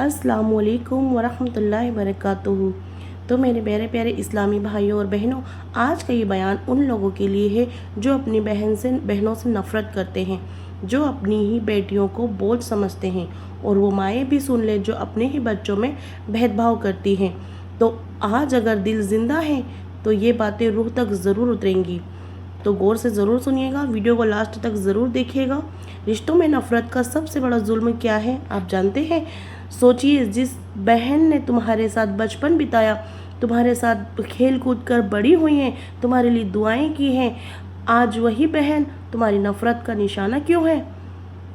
अस्सलामु अलैकुम वरहमतुल्लाहि वबरकातुहू। तो मेरे प्यारे प्यारे इस्लामी भाइयों और बहनों, आज का ये बयान उन लोगों के लिए है जो अपनी बहनों से नफ़रत करते हैं, जो अपनी ही बेटियों को बोझ समझते हैं, और वो माएँ भी सुन ले जो अपने ही बच्चों में भेदभाव करती हैं। तो आज अगर दिल ज़िंदा है तो ये बातें रूह तक ज़रूर उतरेंगी। तो गौर से ज़रूर सुनिएगा, वीडियो को लास्ट तक ज़रूर देखिएगा। रिश्तों में नफ़रत का सबसे बड़ा जुल्म क्या है आप जानते हैं? सोचिए, जिस बहन ने तुम्हारे साथ बचपन बिताया, तुम्हारे साथ खेल कूद कर बड़ी हुई हैं, तुम्हारे लिए दुआएं की हैं, आज वही बहन तुम्हारी नफ़रत का निशाना क्यों है?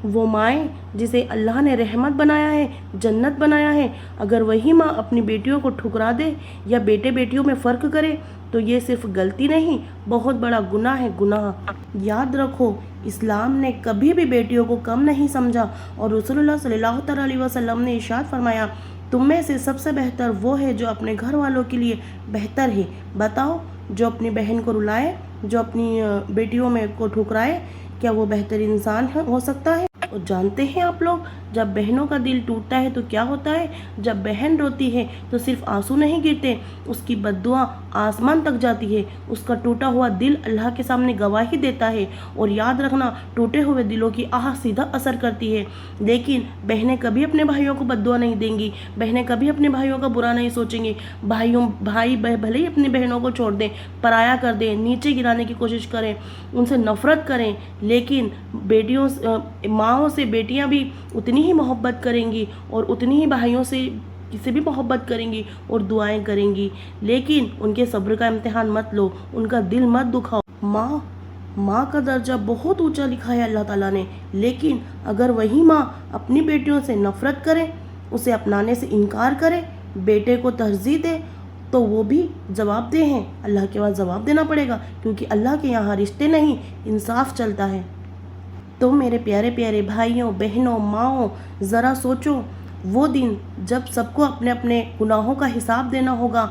वो माएँ जिसे अल्लाह ने रहमत बनाया है, जन्नत बनाया है, अगर वही माँ अपनी बेटियों को ठुकरा दे या बेटे बेटियों में फ़र्क करे तो ये सिर्फ गलती नहीं, बहुत बड़ा गुनाह है, गुनाह। याद रखो, इस्लाम ने कभी भी बेटियों को कम नहीं समझा, और रसूलुल्लाह सल्लल्लाहु अलैहि वसल्लम ने इरशाद फरमाया, तुम में से सबसे बेहतर वो है जो अपने घर वालों के लिए बेहतर है। बताओ, जो अपनी बहन को रुलाए, जो अपनी बेटियों में को ठुकराए, क्या वो बेहतर इंसान हो सकता है? और जानते हैं आप लोग, जब बहनों का दिल टूटता है तो क्या होता है? जब बहन रोती है तो सिर्फ आंसू नहीं गिरते, उसकी बद्दुआ आसमान तक जाती है। उसका टूटा हुआ दिल अल्लाह के सामने गवाही देता है। और याद रखना, टूटे हुए दिलों की आह सीधा असर करती है। लेकिन बहनें कभी अपने भाइयों को बद्दुआ नहीं देंगी, बहनें कभी अपने भाइयों का बुरा नहीं सोचेंगी। भाई भले ही अपनी बहनों को छोड़ दें, पराया कर दें, नीचे गिराने की कोशिश करें, उनसे नफरत करें, लेकिन माँओं से बेटियां भी उतनी ही मोहब्बत करेंगी और उतनी ही भाइयों से भी मोहब्बत करेंगी और दुआएं करेंगी। लेकिन उनके सब्र का इम्तिहान मत लो, उनका दिल मत दुखाओ। माँ का दर्जा बहुत ऊंचा लिखा है अल्लाह ताला ने, लेकिन अगर वही माँ अपनी बेटियों से नफरत करे, उसे अपनाने से इनकार करे, बेटे को तरजीह दे, तो वो भी जवाब दे हैं, अल्लाह के पास जवाब देना पड़ेगा, क्योंकि अल्लाह के यहाँ रिश्ते नहीं, इंसाफ चलता है। तो मेरे प्यारे प्यारे भाइयों बहनों माओ, ज़रा सोचो, वो दिन जब सबको अपने अपने गुनाहों का हिसाब देना होगा।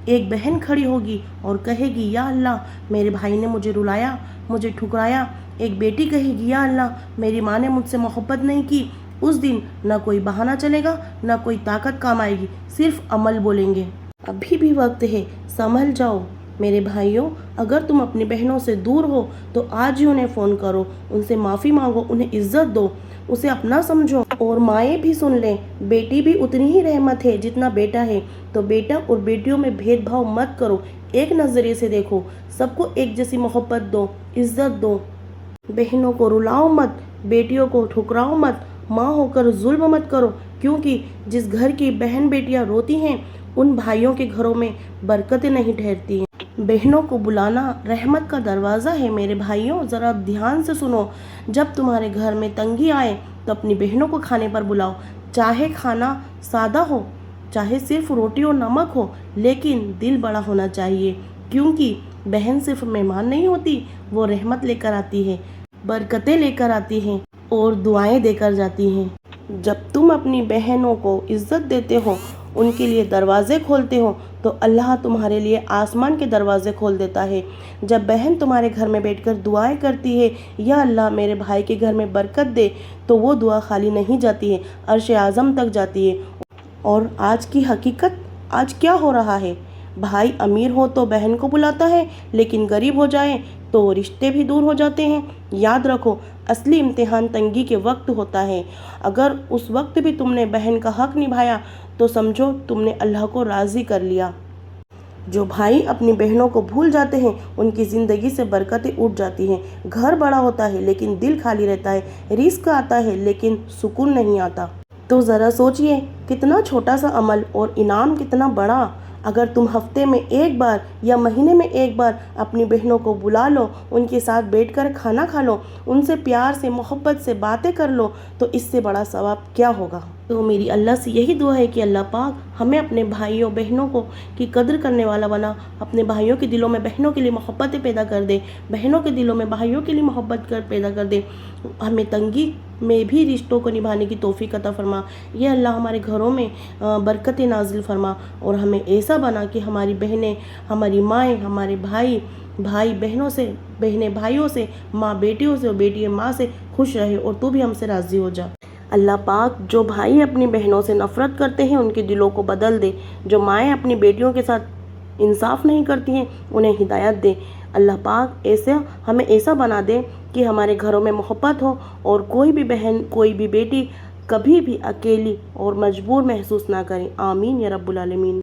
एक बहन खड़ी होगी और कहेगी, या अल्लाह मेरे भाई ने मुझे रुलाया, मुझे ठुकराया। एक बेटी कहेगी, या अल्लाह मेरी माँ ने मुझसे मोहब्बत नहीं की। उस दिन ना कोई बहाना चलेगा, ना कोई ताकत काम आएगी, सिर्फ अमल बोलेंगे। अभी भी वक्त है, संभल जाओ मेरे भाइयों। अगर तुम अपनी बहनों से दूर हो तो आज ही उन्हें फ़ोन करो, उनसे माफ़ी मांगो, उन्हें इज्जत दो, उसे अपना समझो। और माएँ भी सुन लें, बेटी भी उतनी ही रहमत है जितना बेटा है। तो बेटा और बेटियों में भेदभाव मत करो, एक नज़रिए से देखो, सबको एक जैसी मोहब्बत दो, इज्जत दो। बहनों को रुलाओ मत, बेटियों को ठुकराओ मत, माँ होकर जुल्म मत करो, क्योंकि जिस घर की बहन बेटियाँ रोती हैं उन भाइयों के घरों में बरकतें नहीं ठहरती हैं। बहनों को बुलाना रहमत का दरवाज़ा है। मेरे भाइयों, ज़रा ध्यान से सुनो, जब तुम्हारे घर में तंगी आए तो अपनी बहनों को खाने पर बुलाओ, चाहे खाना सादा हो, चाहे सिर्फ रोटी और नमक हो, लेकिन दिल बड़ा होना चाहिए, क्योंकि बहन सिर्फ मेहमान नहीं होती, वो रहमत लेकर आती है, बरकतें लेकर आती हैं और दुआएं देकर जाती हैं। जब तुम अपनी बहनों को इज्जत देते हो, उनके लिए दरवाज़े खोलते हो, तो अल्लाह तुम्हारे लिए आसमान के दरवाज़े खोल देता है। जब बहन तुम्हारे घर में बैठकर दुआएं करती है, या अल्लाह मेरे भाई के घर में बरकत दे, तो वो दुआ खाली नहीं जाती है, अर्श आज़म तक जाती है। और आज की हकीकत, आज क्या हो रहा है? भाई अमीर हो तो बहन को बुलाता है, लेकिन गरीब हो जाए तो रिश्ते भी दूर हो जाते हैं। याद रखो, असली इम्तिहान तंगी के वक्त होता है। अगर उस वक्त भी तुमने बहन का हक निभाया तो समझो तुमने अल्लाह को राज़ी कर लिया। जो भाई अपनी बहनों को भूल जाते हैं, उनकी ज़िंदगी से बरकतें उठ जाती हैं। घर बड़ा होता है लेकिन दिल खाली रहता है, रिस्क आता है लेकिन सुकून नहीं आता। तो ज़रा सोचिए, कितना छोटा सा अमल और इनाम कितना बड़ा। अगर तुम हफ्ते में एक बार या महीने में एक बार अपनी बहनों को बुला लो, उनके साथ बैठकर खाना खा लो, उनसे प्यार से मोहब्बत से बातें कर लो, तो इससे बड़ा सवाब क्या होगा। तो मेरी अल्लाह से यही दुआ है कि अल्लाह पाक हमें अपने भाइयों बहनों को की कदर करने वाला बना, अपने भाइयों के दिलों में बहनों के लिए मोहब्बतें पैदा कर दे, बहनों के दिलों में भाइयों के लिए मोहब्बत पैदा कर दे। हमें तंगी में भी रिश्तों को निभाने की तौफीक अता फरमा। ये अल्लाह हमारे घरों में बरकतें नाजिल फरमा, और हमें ऐसा बना कि हमारी बहनें, हमारी माएँ, हमारे भाई बहनों से, बहनें भाइयों से, माँ बेटियों से और बेटियाँ माँ से खुश रहे, और तू भी हमसे राज़ी हो जा। اللہ پاک جو بھائی اپنی بہنوں سے نفرت کرتے ہیں ان کے دلوں کو بدل دے، جو مائیں اپنی بیٹیوں کے ساتھ انصاف نہیں کرتی ہیں انہیں ہدایت دے۔ اللہ پاک ہمیں ایسا بنا دے کہ ہمارے گھروں میں محبت ہو اور کوئی بھی بہن کوئی بھی بیٹی کبھی بھی اکیلی اور مجبور محسوس نہ کرے۔ آمین یا رب العالمین۔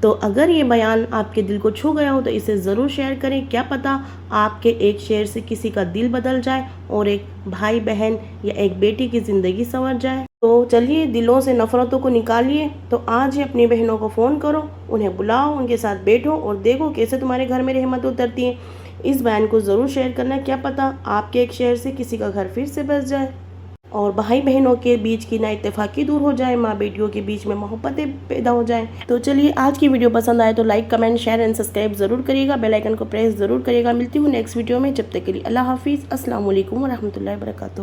تو اگر یہ بیان آپ کے دل کو چھو گیا ہو تو اسے ضرور شیئر کریں، کیا پتہ آپ کے ایک شیئر سے کسی کا دل بدل جائے اور ایک بھائی بہن یا ایک بیٹی کی زندگی سنور جائے۔ تو چلیے دلوں سے نفرتوں کو نکالیے، تو آج ہی اپنی بہنوں کو فون کرو، انہیں بلاؤ، ان کے ساتھ بیٹھو اور دیکھو کیسے تمہارے گھر میں رحمت اترتی ہیں۔ اس بیان کو ضرور شیئر کرنا، کیا پتہ آپ کے ایک شیئر سے کسی کا گھر پھر سے بس جائے اور بھائی بہنوں کے بیچ کی نا اتفاقی دور ہو جائے، ماں بیٹیوں کے بیچ میں محبتیں پیدا ہو جائیں۔ تو چلیے آج کی ویڈیو پسند آئے تو like, comment, share and subscribe ضرور کریے گا، بیل آئیکن کو پریس ضرور کریے گا۔ ملتی ہوں نیکسٹ ویڈیو میں، جب تک کے لیے اللہ حافظ، السلام علیکم ورحمۃ اللہ وبرکاتہ۔